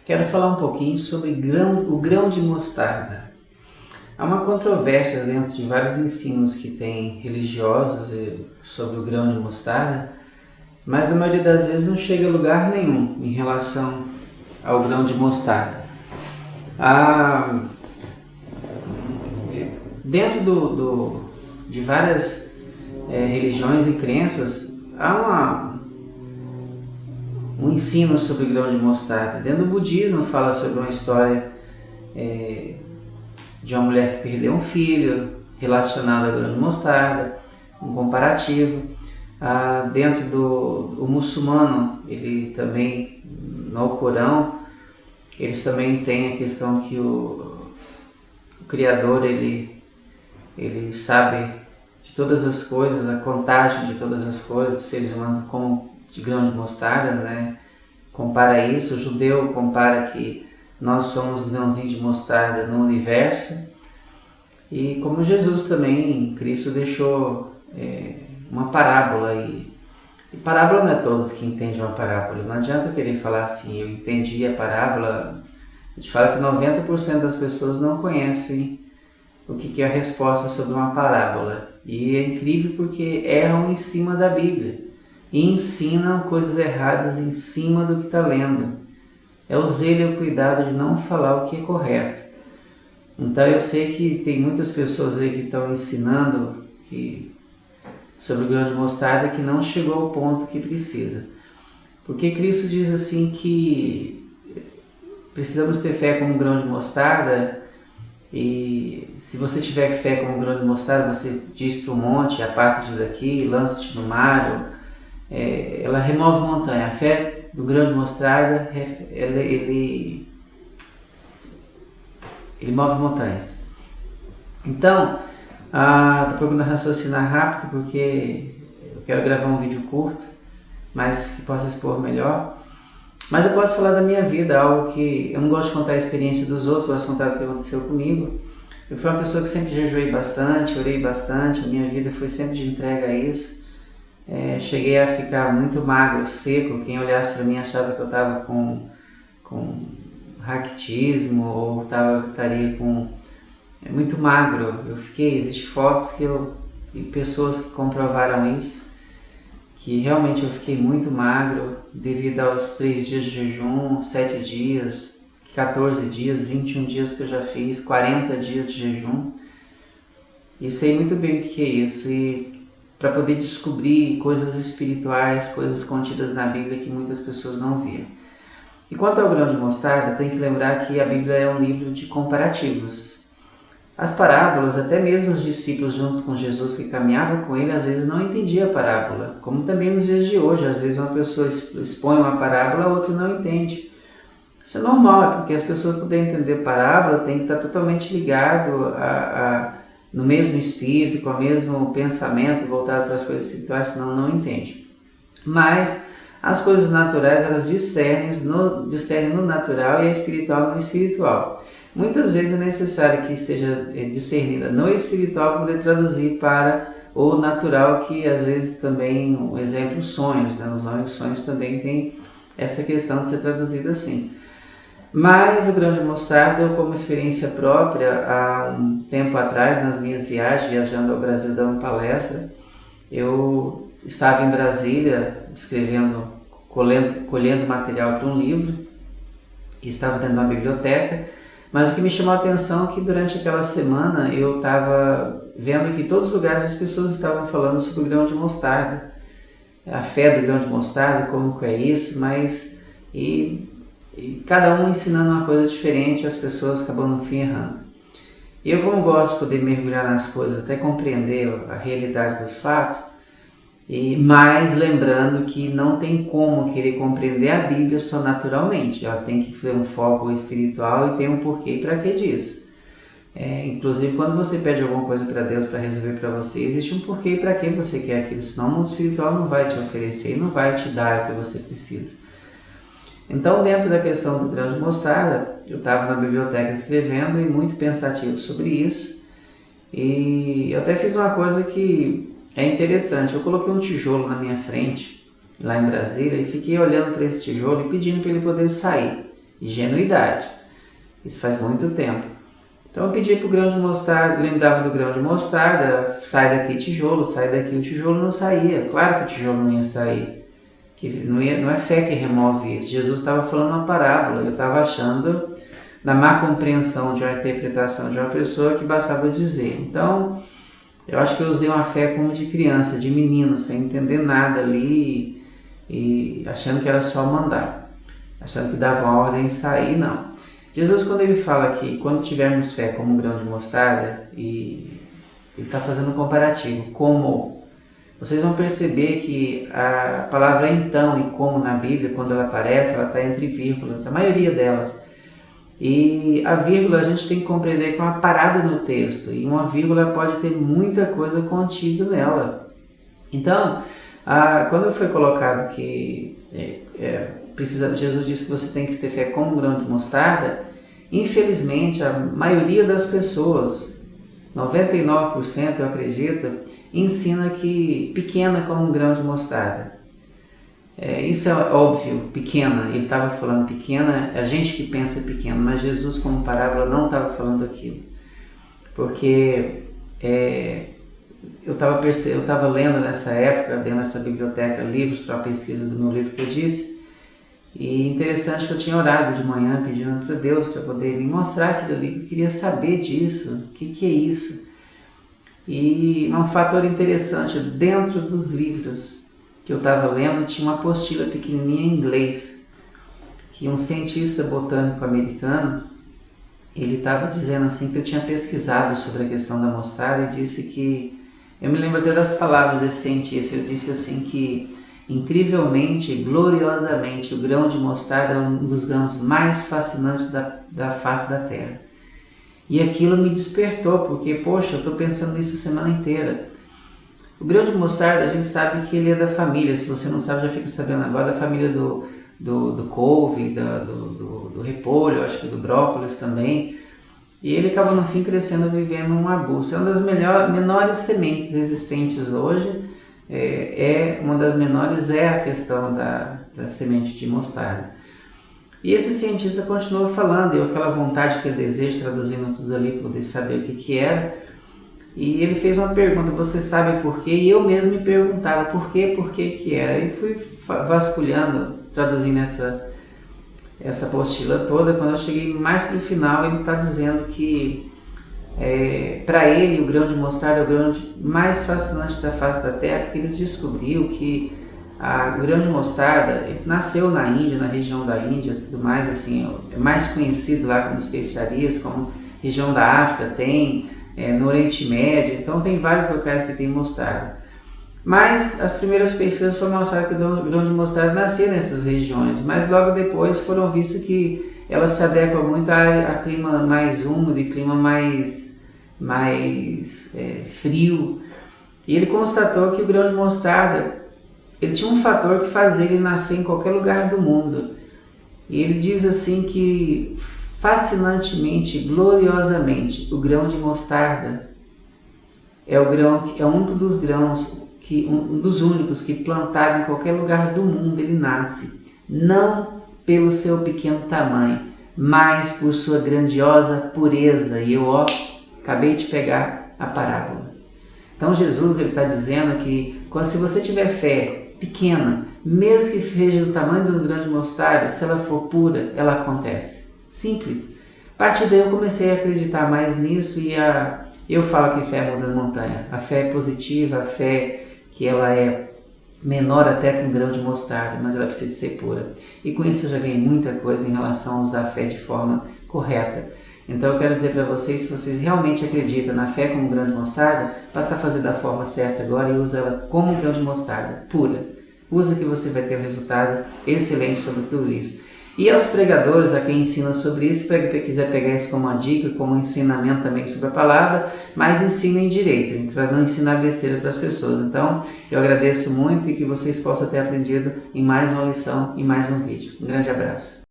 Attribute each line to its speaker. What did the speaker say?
Speaker 1: Quero falar um pouquinho sobre o grão de mostarda. Há uma controvérsia dentro de vários ensinos que tem religiosos sobre o grão de mostarda, mas na maioria das vezes não chega a lugar nenhum em relação ao grão de mostarda. Dentro de várias religiões e crenças, há um ensino sobre o grão de mostarda. Dentro do budismo fala sobre uma história de uma mulher que perdeu um filho relacionada ao grão de mostarda, um comparativo. Dentro do muçulmano, ele também, no Corão, eles também têm a questão que o Criador ele sabe de todas as coisas, a contagem de todas as coisas, dos seres humanos como de grão de mostarda, né? Compara isso, o judeu compara que nós somos grãozinho de mostarda no universo, e como Jesus também, Cristo deixou uma parábola, e parábola não é todos que entendem uma parábola, não adianta querer falar assim, eu entendi a parábola. A gente fala que 90% das pessoas não conhecem o que é a resposta sobre uma parábola, e é incrível porque erram em cima da Bíblia e ensinam coisas erradas em cima do que está lendo. É o zelo e o cuidado de não falar o que é correto. Então eu sei que tem muitas pessoas aí que estão ensinando sobre o grão de mostarda que não chegou ao ponto que precisa. Porque Cristo diz assim que precisamos ter fé como um grão de mostarda, e se você tiver fé como um grão de mostarda, você diz para o monte, aparta-te daqui, lança-te no mar, ela remove montanha. A fé do grão de mostarda, ele move montanhas. Então, estou procurando raciocinar rápido porque eu quero gravar um vídeo curto, mas que possa expor melhor. Mas eu posso falar da minha vida, algo que eu não gosto de contar a experiência dos outros, gosto de contar o que aconteceu comigo. Eu fui uma pessoa que sempre jejuei bastante, orei bastante, a minha vida foi sempre de entrega a isso. Cheguei a ficar muito magro, seco, quem olhasse para mim achava que eu estava com raquitismo ou estaria com muito magro. Existem fotos e pessoas que comprovaram isso, que realmente eu fiquei muito magro devido aos 3 dias de jejum, 7 dias, 14 dias, 21 dias que eu já fiz, 40 dias de jejum. E sei muito bem o que é isso, e para poder descobrir coisas espirituais, coisas contidas na Bíblia que muitas pessoas não viram. E quanto ao grão de mostarda, tem que lembrar que a Bíblia é um livro de comparativos. As parábolas, até mesmo os discípulos junto com Jesus que caminhavam com ele, às vezes não entendiam a parábola, como também nos dias de hoje, às vezes uma pessoa expõe uma parábola, a outra não entende. Isso é normal, é porque as pessoas poderem entender parábola têm que estar totalmente ligado no mesmo espírito, com o mesmo pensamento voltado para as coisas espirituais, senão não entende. Mas as coisas naturais, elas discernem no natural e a espiritual no espiritual. Muitas vezes é necessário que seja discernida no espiritual para poder traduzir para o natural, que às vezes também, um exemplo, sonhos, né? Os sonhos também tem essa questão de ser traduzido assim. Mas o grão de mostarda, eu como experiência própria, há um tempo atrás, nas minhas viagens, viajando ao Brasil dando palestra, eu estava em Brasília colhendo material para um livro, e estava dentro de uma biblioteca, mas o que me chamou a atenção é que durante aquela semana eu estava vendo que em todos os lugares as pessoas estavam falando sobre o grão de mostarda, a fé do grão de mostarda, como que é isso, e cada um ensinando uma coisa diferente, as pessoas acabam no fim errando. E eu, como gosto de poder mergulhar nas coisas, até compreender a realidade dos fatos, mas lembrando que não tem como querer compreender a Bíblia só naturalmente, ela tem que ter um foco espiritual e tem um porquê e para que disso. Inclusive, quando você pede alguma coisa para Deus para resolver para você, existe um porquê e para que você quer aquilo, senão o mundo espiritual não vai te oferecer e não vai te dar o que você precisa. Então, dentro da questão do grão de mostarda, eu estava na biblioteca escrevendo e muito pensativo sobre isso, e eu até fiz uma coisa que é interessante. Eu coloquei um tijolo na minha frente, lá em Brasília, e fiquei olhando para esse tijolo e pedindo para ele poder sair. ingenuidade. Isso faz muito tempo. Então eu pedi para o grão de mostarda, lembrava do grão de mostarda, sai daqui tijolo, sai daqui, o tijolo não saía. Claro que o tijolo não ia sair. Que não é fé que remove isso. Jesus estava falando uma parábola, eu estava achando, na má compreensão de uma interpretação de uma pessoa, que bastava dizer. Então, eu acho que eu usei uma fé como de criança, de menino, sem entender nada ali e achando que era só mandar, achando que dava uma ordem e sair, não. Jesus, quando ele fala que quando tivermos fé como um grão de mostarda, e ele está fazendo um comparativo, como vocês vão perceber que a palavra então e como na Bíblia, quando ela aparece, ela está entre vírgulas, a maioria delas. E a vírgula a gente tem que compreender que é uma parada no texto, e uma vírgula pode ter muita coisa contida nela. Então, quando foi colocado que Jesus disse que você tem que ter fé como um grão de mostarda, infelizmente a maioria das pessoas, 99% eu acredito, ensina que pequena como um grão de mostarda. Isso é óbvio, pequena, ele estava falando pequena, a gente que pensa pequeno, mas Jesus como parábola não estava falando aquilo. Porque eu estava lendo nessa época, dentro dessa biblioteca, livros para a pesquisa do meu livro que eu disse, e interessante que eu tinha orado de manhã pedindo para Deus para poder me mostrar aquilo ali, que eu queria saber disso, o que é isso. E um fator interessante, dentro dos livros que eu estava lendo, tinha uma apostila pequenininha em inglês, que um cientista botânico americano, ele estava dizendo assim, que eu tinha pesquisado sobre a questão da mostarda e disse que, eu me lembro até das palavras desse cientista, ele disse assim que, incrivelmente, gloriosamente, o grão de mostarda é um dos grãos mais fascinantes da face da Terra. E aquilo me despertou, porque, poxa, eu estou pensando nisso a semana inteira. O grão de mostarda, a gente sabe que ele é da família, se você não sabe, já fica sabendo agora, da família do couve, do repolho, acho que do brócolis também. E ele acaba no fim crescendo, vivendo um arbusto. É uma das menores sementes existentes hoje, uma das menores é a questão da semente de mostarda. E esse cientista continuou falando, e aquela vontade, aquele desejo, traduzindo tudo ali, para poder saber o que era. E ele fez uma pergunta, você sabe por quê? E eu mesmo me perguntava por que era. E fui vasculhando, traduzindo essa apostila toda. Quando eu cheguei mais para o final, ele está dizendo que para ele o grão de mostarda é o grão mais fascinante da face da Terra, porque eles descobriu que o grão de mostarda ele nasceu na Índia, na região da Índia, tudo mais, assim, é mais conhecido lá como especiarias, como região da África tem, no Oriente Médio, então tem vários locais que tem mostarda. Mas as primeiras pesquisas foram mostrar que o grão de mostarda nascia nessas regiões, mas logo depois foram vistos que ela se adequa muito a clima mais úmido e clima mais frio. E ele constatou que o grão de mostarda ele tinha um fator que fazia ele nascer em qualquer lugar do mundo. E ele diz assim que fascinantemente, gloriosamente, o grão de mostarda é um dos grãos, um dos únicos que plantado em qualquer lugar do mundo ele nasce, não pelo seu pequeno tamanho, mas por sua grandiosa pureza. E eu acabei de pegar a parábola. Então Jesus está dizendo que se você tiver fé pequena, mesmo que seja do tamanho do grão de mostarda, se ela for pura, ela acontece. Simples. A partir daí eu comecei a acreditar mais nisso e eu falo que fé muda a montanha. A fé é positiva, a fé que ela é menor até que um grão de mostarda, mas ela precisa ser pura. E com isso eu já ganhei muita coisa em relação a usar a fé de forma correta. Então eu quero dizer para vocês, se vocês realmente acreditam na fé como um grão de mostarda, passa a fazer da forma certa agora e usa ela como um grão de mostarda, pura. Usa que você vai ter um resultado excelente sobre tudo isso. E aos pregadores, a quem ensina sobre isso, se quiser pegar isso como uma dica, como um ensinamento também sobre a palavra, mas ensinem direito, para não ensinar besteira para as pessoas. Então, eu agradeço muito e que vocês possam ter aprendido em mais uma lição, em mais um vídeo. Um grande abraço.